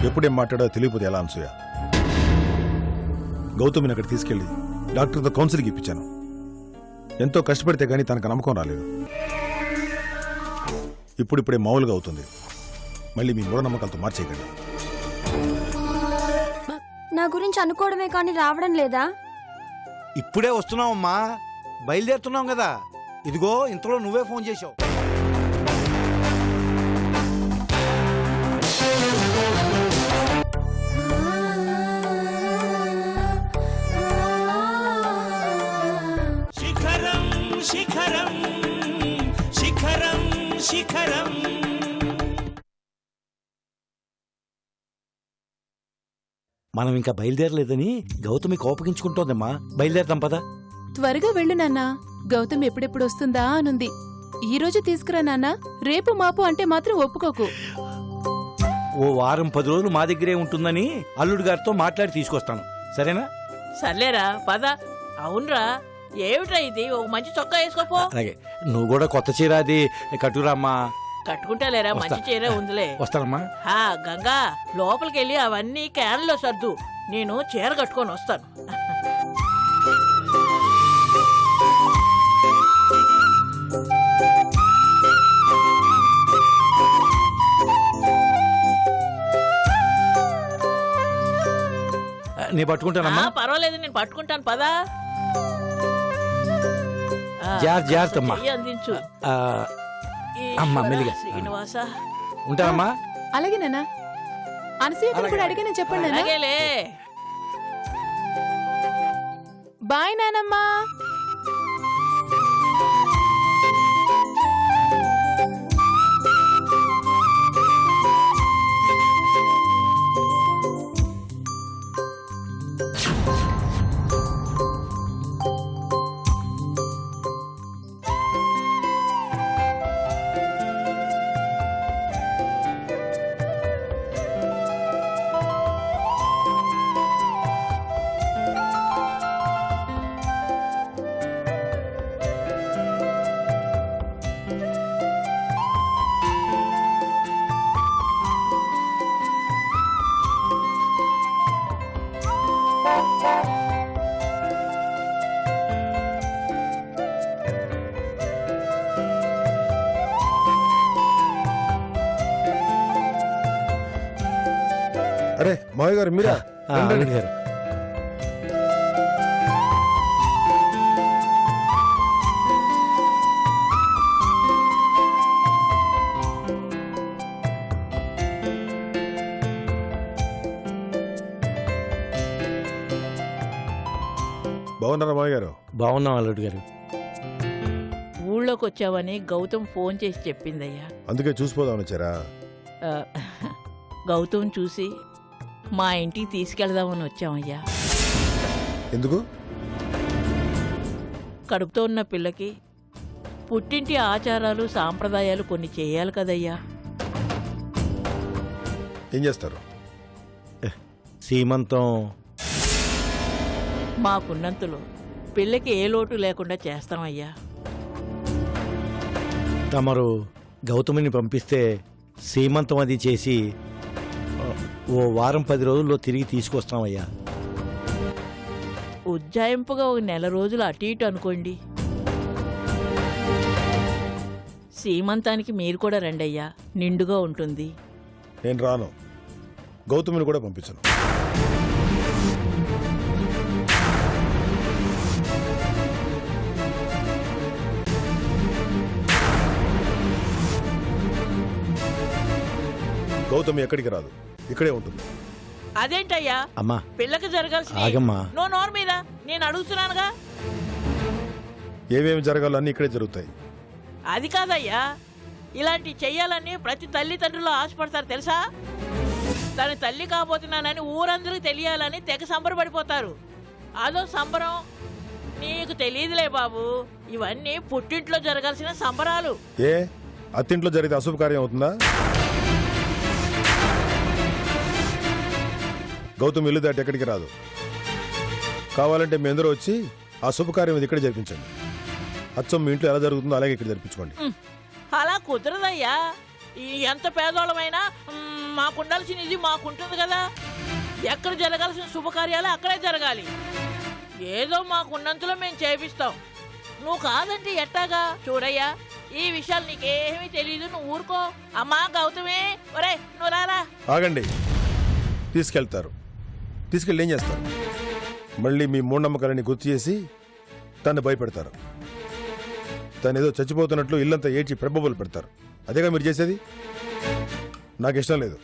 ఎప్పుడేం మాట్లాడో తెలియపోతే ఎలా అనసూయ? గౌతమిని అక్కడ తీసుకెళ్లి డాక్టర్తో కౌన్సిలింగ్ ఇప్పించాను. ఎంతో కష్టపడితే గానీ తనకు నమ్మకం రాలేదు. ఇప్పుడిప్పుడే మామూలుగా అవుతుంది. మళ్ళీ మీ మూఢనమ్మకాలతో మార్చేయకండి. నా గురించి అనుకోవడమే కానీ రావడం లేదా? ఇప్పుడే వస్తున్నావమ్మా, బయలుదేరుతున్నాం కదా. ఇదిగో ఇంతలో నువ్వే ఫోన్ చేసావు. శిఖరం శిఖరం శిఖరం శిఖరం. మనం ఇంకా బయలుదేరలేదని గౌతమి కోపగించుకుంటోందమ్మా. బయలుదేరదాం పదా. త్వరగా వెళ్ళు నాన్నా, గౌతమ్ ఎప్పుడెప్పుడు వస్తుందా అనుంది. ఈ రోజు తీసుకురా నాన్నా, రేపు మాపు అంటే మాత్రం ఒప్పుకోకు. ఓ వారం 10 రోజులు మా దగ్గరే ఉంటుందని అల్లుడు గారితో మాట్లాడి తీసుకొస్తాను, సరేనా? సర్లేరా పద. అవునరా, ఏమిట్రా ఇది? ఓ మంచి చొక్కా వేసుకోపో. అలాగే, నువ్వు కూడా కొత్త చీర అది కట్టురామ్మా. కట్టుకుంటాలేరా, మంచి చీర ఉందిలే. వస్తానమ్మా. గంగా, లోపలికి వెళ్ళి అవన్నీ క్యాన్లో సర్దు, నేను చీర కట్టుకొని వస్తాను. నేను పట్టుకుంటానమ్మా. పర్వాలేదు, నేను పట్టుకుంటాను పదా. జాగ్రత్త అమ్మా. అందించు అమ్మా, మెల్లిగా. శ్రీనివాస, ఉంటానమ్మా. అలాగే నాన్నా. అనసూయ కూడా అడిగిన చెప్పండి నాన్నా. అలాగేలే. బాయ్ నానమ్మా. అరే మావయ్య గారు, మీరా? అల్లుడు గారు. బాగున్నారా మావయ్య గారు? బాగున్నాం అల్లుడు గారు. ఊళ్ళోకి వచ్చావని గౌతమ్ ఫోన్ చేసి చెప్పిందయ్యా. అందుకే చూసిపోదామని వచ్చారా? ఆ, గౌతమ్ చూసి మా ఇంటికి తీసుకెళ్దామని వచ్చామయ్యా. ఎందుకు? కడుపుతో ఉన్న పిల్లకి పుట్టింటి ఆచారాలు సాంప్రదాయాలు కొన్ని చేయాలి కదయ్యా. ఏం చేస్తారు? సీమంతం మాకున్నంతలో పిల్లకి ఏ లోటు లేకుండా చేస్తామయ్యా. తమరు గౌతమిని పంపిస్తే సీమంతం అది చేసి ఓ వారం 10 రోజుల్లో తిరిగి తీసుకొస్తామయ్యా. ఉజ్జాయింపుగా 1 నెల రోజులు అటు ఇటు అనుకోండి. సీమంతానికి మీరు కూడా రండయ్యా, నిండుగా ఉంటుంది. నేను రాను. గౌతమిని కూడా పంపించను. గౌతమి ఎక్కడికి రాదు, ఇక్కడే ఉంటుంది. అదేంటయ్యా? అమ్మా, పిల్లకి జరగాల్సిన ఆగమ్మా. నోరు మీద నేను అడుగుతున్నానుగా. ఏమేమి జరగాలో అన్నీ ఇక్కడే జరుగుతాయి. అది కాదయ్యా, ఇలాంటి చెయ్యాలని ప్రతి తల్లిదండ్రులు ఆశపడతారు తెలుసా. తన తల్లి కాబోతున్నానని ఊరందరికీ తెలియాలని తెగ సంబరపడిపోతారు. అదో సంబరం. నీకు తెలియదులే బాబు, ఇవన్నీ పుట్టింట్లో జరగాల్సిన సంబరాలు. ఏ అత్తింట్లో జరిగితే అశుభకార్యం అవుతుందా? గౌతమ్ ఇల్లు దాటి ఎక్కడికి రాదు. కావాలంటే మీ అందరూ వచ్చి ఆ శుభకార్యం ఇక్కడ జరిపించండి. అచ్చం మీ ఇంట్లో ఎలా జరుగుతుందో అలాగే ఇక్కడ జరిపించుకోండి. అలా కుదరదయ్యా. ఎంత పేదోళమైనా మాకు ఉండాల్సిన ఇది మాకుంటుంది కదా. ఎక్కడ జరగాల్సిన శుభకార్యాలు అక్కడే జరగాలి. ఏదో మాకున్నంతలో మేము చేపిస్తాం. నువ్వు కాదంటే ఎట్టాగా? చూడయ్యా, ఈ విషయాలు నీకేమీ తెలియదు, నువ్వు ఊరుకో. అమ్మా గౌతమే, ఒరే నువ్వు రారా. ఆగండి. తీసుకెళ్తారు. తీసుకెళ్ళి ఏం చేస్తారు? మళ్ళీ మీ మూఢనమ్మకాలని గుర్తు చేసి తను భయపెడతారు. తను ఏదో చచ్చిపోతున్నట్లు ఇల్లంతా ఏడ్చి ప్రబోబలు పెడతారు. అదేగా మీరు చేసేది? నాకు ఇష్టం లేదు.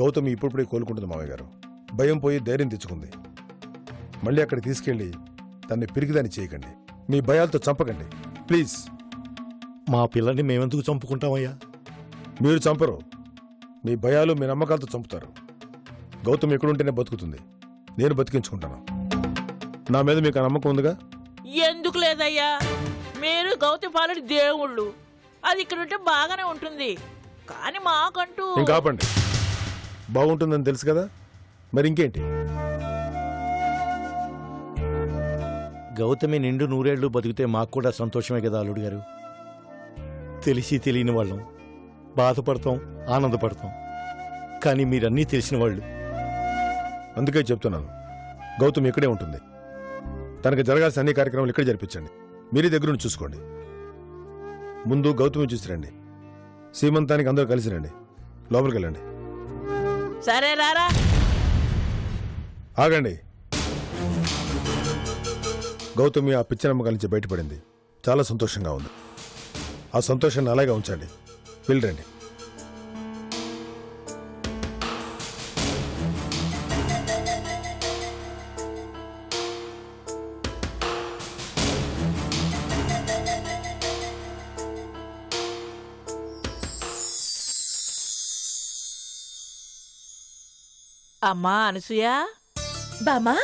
గౌతమి ఇప్పుడిప్పుడే కోలుకుంటుంది మామయ్య గారు. భయం పోయి ధైర్యం తెచ్చుకుంది. మళ్ళీ అక్కడ తీసుకెళ్ళి తన్ని పిరిగిదాన్ని చేయకండి. మీ భయాలతో చంపకండి ప్లీజ్. మా పిల్లని మేమెందుకు చంపుకుంటామయ్యా? మీరు చంపరు. మీ భయాలు మీ నమ్మకాలతో చంపుతారు. గౌతమి ఎక్కడుంటేనే బతుకుతుంది. నేను బతికించుకుంటాను. నా మీద మీకు ఆ నమ్మకం ఉందిగా? ఎందుకు లేదయ్యా, మీరు గౌతమి పాలటి దేవుళ్ళు. అది ఇక్కడ ఉంటే బాగానే ఉంటుంది. కానీ మాకంటూ ఇంకా ఆపండి. బాగుంటుందని తెలుసు కదా, మరి ఇంకేంటి? గౌతమి నిండు నూరేళ్లు బతికితే మాకు కూడా సంతోషమే కదా అల్లుడు గారు. తెలిసి తెలియని వాళ్ళం, బాధపడతాం, ఆనందపడతాం. కానీ మీరన్నీ తెలిసిన వాళ్ళు. అందుకే చెప్తున్నాను, గౌతమి ఇక్కడే ఉంటుంది. తనకు జరగాల్సిన అన్ని కార్యక్రమాలు ఇక్కడే జరిపించండి. మీరే దగ్గర నుండి చూసుకోండి. ముందు గౌతమి చూసిరండి. సీమంతానికి అందరూ కలిసి రండి. లోపలికి వెళ్ళండి. సరే రారా. ఆగండి. గౌతమి ఆ పిచ్చి నమ్మకాల నుంచి బయటపడింది. చాలా సంతోషంగా ఉంది. ఆ సంతోషాన్ని అలాగే ఉంచండి. వెళ్ళండి. అమ్మా అనసూయ, బామా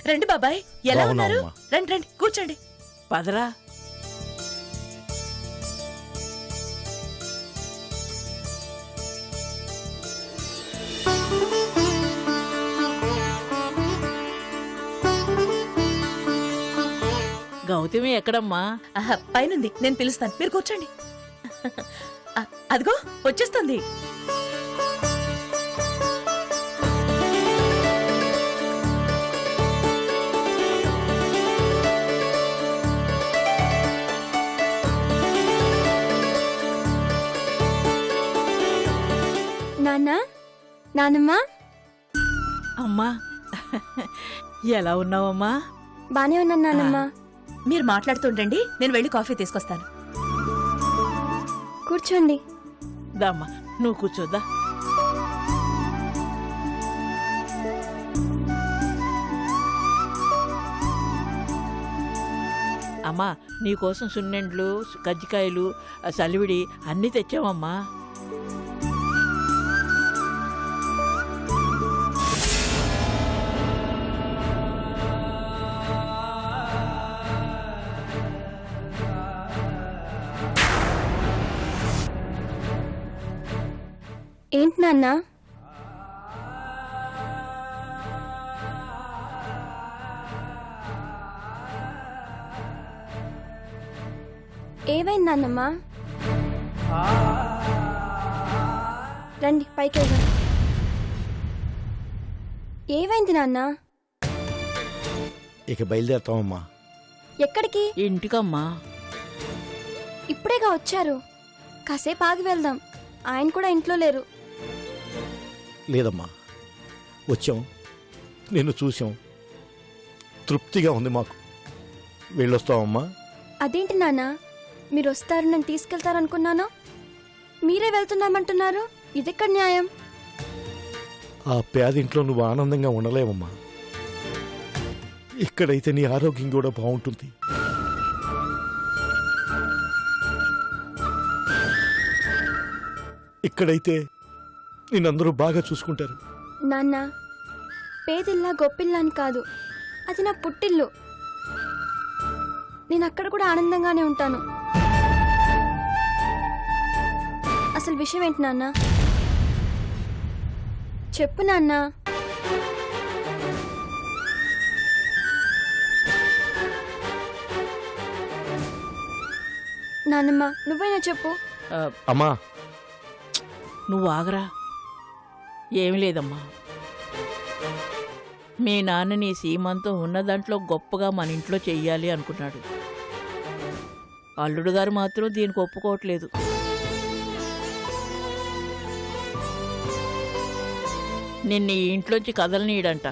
రండి. బాబాయ్ ఎలా బాగున్నాం ఉన్నారు? అమ్మా. రండి రండి కూర్చోండి. పదరా. గౌతమి ఎక్కడమ్మా? పైనుంది, నేను పిలుస్తాను, మీరు కూర్చోండి. అదిగో వచ్చేస్తుంది. నాన్న, నానమ్మ, అమ్మా ఎలా ఉన్నావమ్మా? బానే ఉన్నాను నానమ్మ. మీరు మాట్లాడుతుండండి, నేను వెళ్ళి కాఫీ తీసుకొస్తాను. కూర్చోండి. దమ్మా నువ్వు కూర్చోద్దా. అమ్మా నీకోసం సున్నెండ్లు, కజ్జికాయలు, సలివిడి అన్నీ తెచ్చామమ్మా. ఏంటి నాన్న? ఏమైంది నాన్నమ్మ? రండి పైకి వెళ్దాం. ఏమైంది నాన్న? ఇక బయలుదేరుతామమ్మా. ఎక్కడికి? ఇంటికమ్మా. ఇప్పుడేగా వచ్చారు, కాసేపు ఆగి వెళ్దాం. ఆయన కూడా ఇంట్లో లేరు. లేదమ్మా, వచ్చాం, నిన్ను చూసాం, తృప్తిగా ఉంది మాకు. వెళ్ళొస్తామమ్మా. అదేంటి నాన్న, మీరు వస్తారు నన్ను తీసుకెళ్తారనుకున్నాను, మీరే వెళ్తున్నామంటున్నారు. ఇదెక్కడ న్యాయం? ఆ పేదింట్లో నువ్వు ఆనందంగా ఉండలేవమ్మా. ఇక్కడైతే నీ ఆరోగ్యం కూడా బాగుంటుంది. ఇక్కడైతే నిన్నందరూ బాగా చూసుకుంటారు. నాన్న, పేదిల్లా గొప్పిల్లా అని కాదు, అది నా పుట్టిల్లు. నేను అక్కడ కూడా ఆనందంగానే ఉంటాను. అసలు విషయం ఏంటి నాన్న? చెప్పు నాన్న. నానమ్మ నువ్వైనా చెప్పు. ఆ, అమ్మా నువ్వు ఆగరా. ఏమి లేదమ్మా, మీ నాన్న నీ సీమంతం ఉన్న దాంట్లో గొప్పగా మన ఇంట్లో చెయ్యాలి అనుకున్నాడు. అల్లుడు గారు మాత్రం దీనికి ఒప్పుకోవట్లేదు. నిన్న ఈ ఇంట్లోంచి కదలనీయడంట.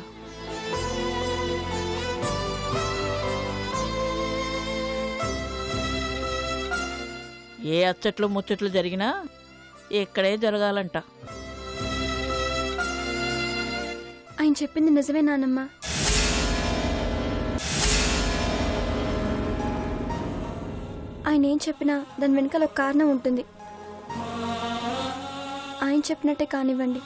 ఏ అచ్చట్లు ముచ్చట్లు జరిగినా ఇక్కడే జరగాలంట. ఆయన చెప్పింది నిజమే నానమ్మ. ఆయన ఏం చెప్పినా దాని వెనకాల ఒక కారణం ఉంటుంది. ఆయన చెప్పినట్టే కానివ్వండి.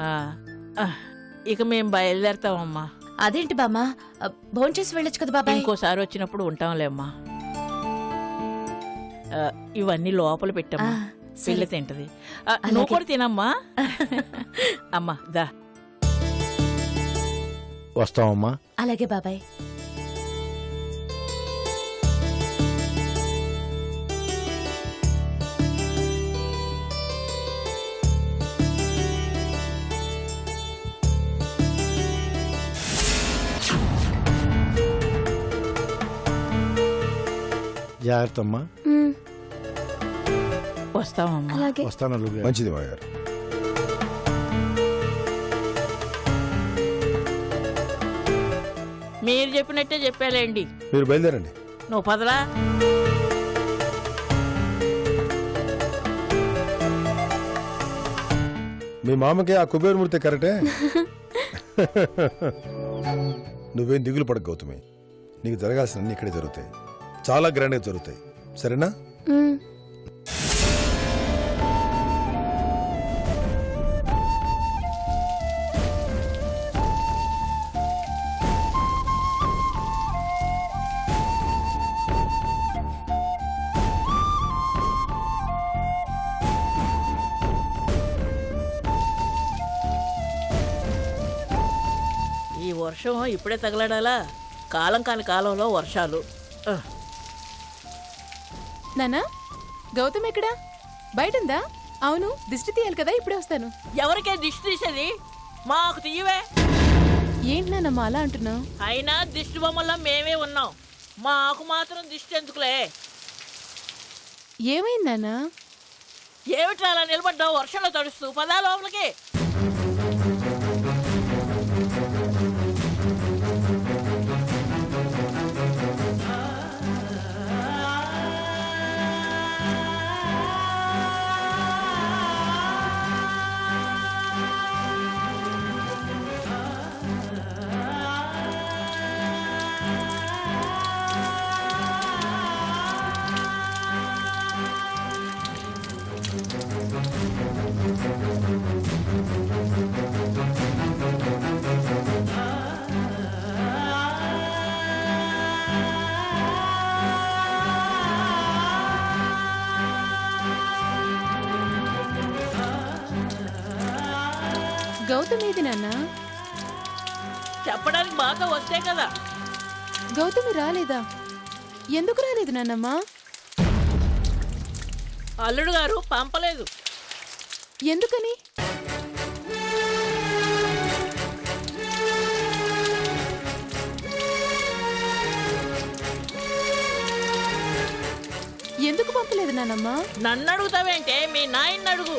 ఆ, ఆ, ఇక మేం బయలుదేరతామమ్మా. అదేంటి బామ్మా, భోంచేసి వెళ్ళొచ్చు కదా బాబాయ్. ఇంకోసారి వచ్చినప్పుడు ఉంటాంలేమ్మా. ఇవన్నీ లోపల పెట్టమ్మా, సరే. పిల్ల తింటది. నువ్వు కూడా తినమ్మా. అమ్మా దా. వస్తామమ్మా. అలాగే బాబాయ్. జాగ్రత్త అమ్మా. మ్మ్, వస్తామమ్మా. అలాగే. వస్తాను అల్లుడు గారు. మంచిది మావయ్య గారు. మీరు చెప్పినట్టే చెప్పాలేండి. మీరు బయలుదేరండి. నువ్వు పదరా. మీ మామకి ఆ కుబేరమూర్తి కరెక్టే. నువ్వేం దిగులు పడకు గౌతమి. నీకు జరగాల్సినన్ని ఇక్కడే జరుగుతాయి. చాలా గ్రాండ్గా జరుగుతాయి. సరేనా? మ్మ్. ఈ వర్షం ఇప్పుడే తగలడాలా? కాలం కాని కాలంలో వర్షాలు. నానా గౌతమ్ ఎక్కడా? బయటుందా? అవును, దిష్టి తీయాలి కదా, ఇప్పుడే వస్తాను. ఎవరికే దిష్టి తీసేది? మాకు తీయవే. ఏంటి నాన్నమ్మ అలా అంటున్నావు? అయినా దిష్టి బొమ్మల్లో మేమే ఉన్నాం, మాకు మాత్రం దిష్టి ఎందుకులే? ఏమైంది నాన్నా? ఏమిట్రా అలా నిలబడ్డావు వర్షంలో తడుస్తూ? పదా లోపలికి. గౌతమ్ ఏది నాన్న? చెప్పడానికి బాగా వస్తే కదా. గౌతమి రాలేదా? ఎందుకు రాలేదు నాన్నమ్మ? అల్లుడు గారు పంపలేదు. ఎందుకని? ఎందుకు పంపలేదు నాన్నమ్మ? నన్ను అడుగుతావేంటే? మీ నాయన్ని అడుగు.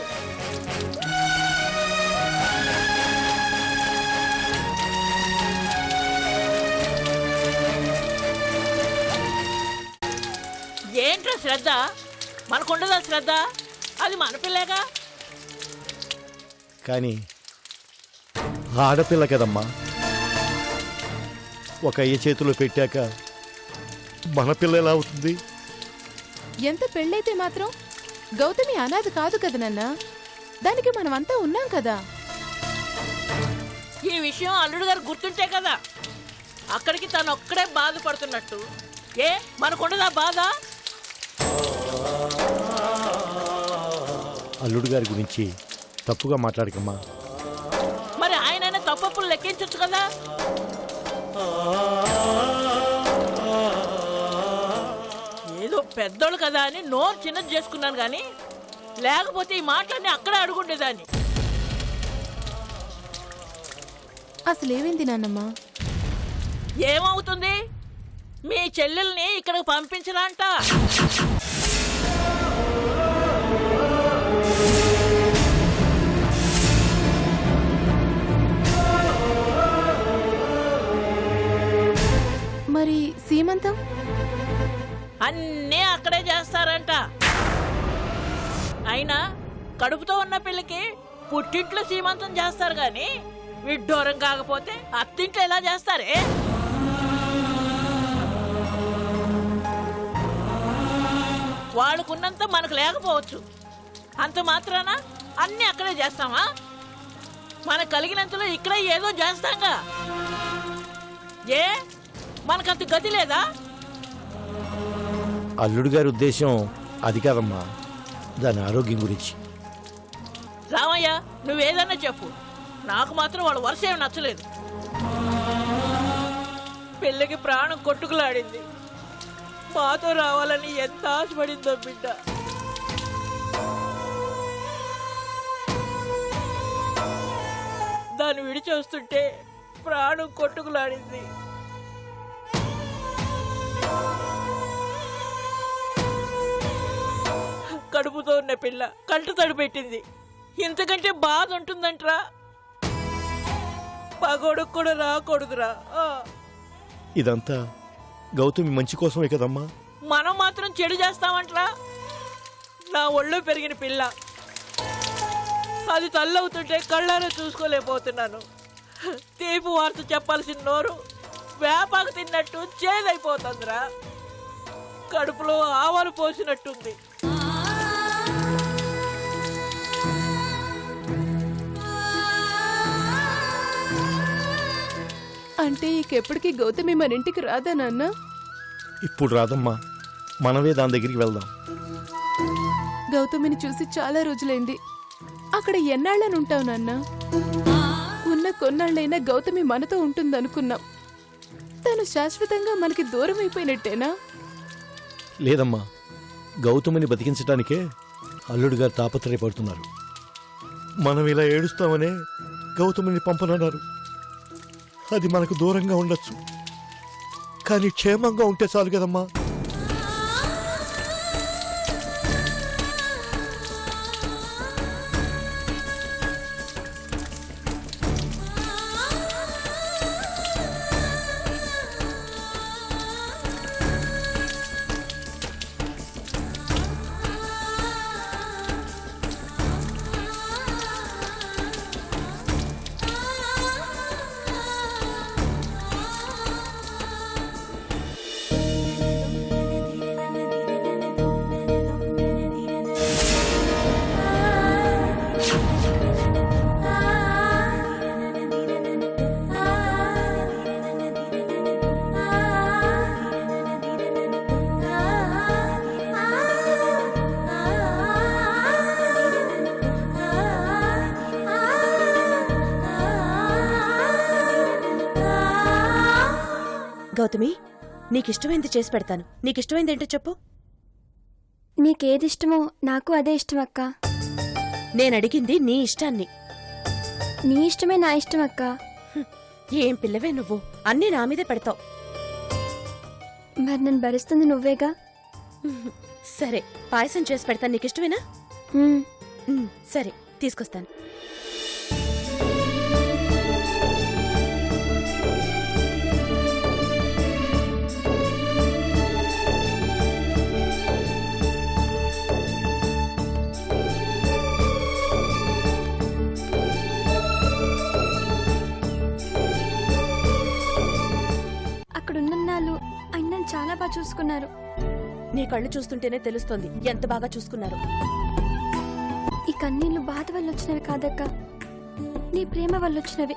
ఏంట్రా శ్రద్ధ? మనకుండదా శ్రద్ధ? అది మన పిల్లేగా. కానీ ఆడపిల్ల కదమ్మా, ఒక అయ్య చేతిలో పెట్టాక మన పిల్ల ఎలా అవుతుంది? ఎంత పెళ్ళైతే మాత్రం గౌతమి అనాథ కాదు కదా నాన్న. దానికి మనమంతా ఉన్నాం కదా. ఈ విషయం అల్లుడు గారు గుర్తుంటే కదా అక్కడికి తను ఒక్కడే బాధపడుతున్నట్టు. ఏ మనకుండదా బాధ? అల్లుడు గారి గురించి తప్పుగా మాట్లాడకమ్మా. మరి ఆయనైనా తప్పప్పులు లెక్కించచ్చు కదా. ఏదో పెద్దోళ్ళు కదా అని నోరు చిన్నది చేసుకున్నాను కానీ లేకపోతే ఈ మాటలన్నీ అక్కడే అడుగుండేదాన్ని. అసలేమైంది నాన్నమ్మా? ఏమవుతుంది? మీ చెల్లెల్ని ఇక్కడికి పంపించరంట. మరి సీమంతం? అన్నీ అక్కడే చేస్తారంట. అయినా కడుపుతో ఉన్న పిల్లకి పుట్టింట్లో సీమంతం చేస్తారు గాని విడ్డూరం కాకపోతే అత్తింట్లో ఎలా చేస్తారే? వాళ్ళకున్నంత మనకు లేకపోవచ్చు. అంత మాత్రాన అన్నీ అక్కడే చేస్తామా? మనకు కలిగినంతలో ఇక్కడే ఏదో చేస్తాంగా. ఏ మనకంత గతి లేదా? అల్లుడు గారి ఉద్దేశం అది కాదమ్మా, దాని ఆరోగ్యం గురించి. రామయ్య నువ్వేదన్నా చెప్పు, నాకు మాత్రం వాళ్ళ వరుస ఏమి నచ్చలేదు. పిల్లకి ప్రాణం కొట్టుకులాడింది. మాతో రావాలని ఎంత ఆశపడిందో బిడ్డ. దాన్ని విడిచొస్తుంటే ప్రాణం కొట్టుకులాడింది. కడుపుతో ఉన్న పిల్ల కంట తడి పెట్టింది. ఇంతకంటే బాధ ఉంటుందంట్రా? పగోడుకు కూడా రాకూడదురా. ఇదంతా గౌతమి మంచి కోసమే కదమ్మా. మనం మాత్రం చెడు చేస్తామంట్రా? నా ఒళ్ళో పెరిగిన పిల్ల, అది తల్లవుతుంటే కళ్ళారా చూసుకోలేకపోతున్నాను. తీపి వార్త చెప్పాల్సిన నోరు వేపాకు తిన్నట్టు చేదైపోతుందిరా. కడుపులో ఆవాలు పోసినట్టుంది. అంటే ఇకెప్పటికీ గౌతమి మన ఇంటికి రాదా నాన్న? ఇప్పుడు రాదమ్మా, మనమే దాని దగ్గరికి వెళ్దాం. గౌతమిని చూసి చాలా రోజులైంది. అక్కడ ఎన్నాళ్ళని ఉంటావు నాన్న? ఉన్న కొన్నాళ్ళైనా గౌతమి మనతో ఉంటుందనుకున్నాం. తను శాశ్వతంగా మనకి దూరం అయిపోయినట్టేనా? లేదమ్మా, గౌతమిని బతికించడానికే అల్లుడు గారు తాపత్రయపడుతున్నారు. మనం ఇలా ఏడుస్తామనే గౌతమిని పంపనన్నారు. అది మనకు దూరంగా ఉండొచ్చు, కానీ క్షేమంగా ఉంటే చాలు కదమ్మా. గౌతమి, నీకిష్టమైంది చేసి పెడతాను. నీకిష్టమైంది ఏంటో చెప్పు. నీకేదిష్టమో నాకు అదే ఇష్టం అక్క. నేనడిగింది నీ ఇష్టాన్ని. నీ ఇష్టమే నా ఇష్టం అక్క. ఏం పిల్లవే నువ్వు, అన్నీ నా మీదే పెడతావు. మరి నన్ను భరిస్తుంది నువ్వేగా. సరే, పాయసం చేసి పెడతాను. నీకిష్టమేనా? ఉమ్. సరే, తీసుకొస్తాను. అక్కడ ఉన్నన్నాళ్ళు ఆయన నన్ను చాలా బాగా చూసుకున్నారు. నీ కళ్ళు చూస్తుంటేనే తెలుస్తోంది ఎంత బాగా చూసుకున్నారు. ఈ కన్నీళ్లు బాధ వల్ల వచ్చినవి కాదక్క, నీ ప్రేమ వల్ల వచ్చినవి.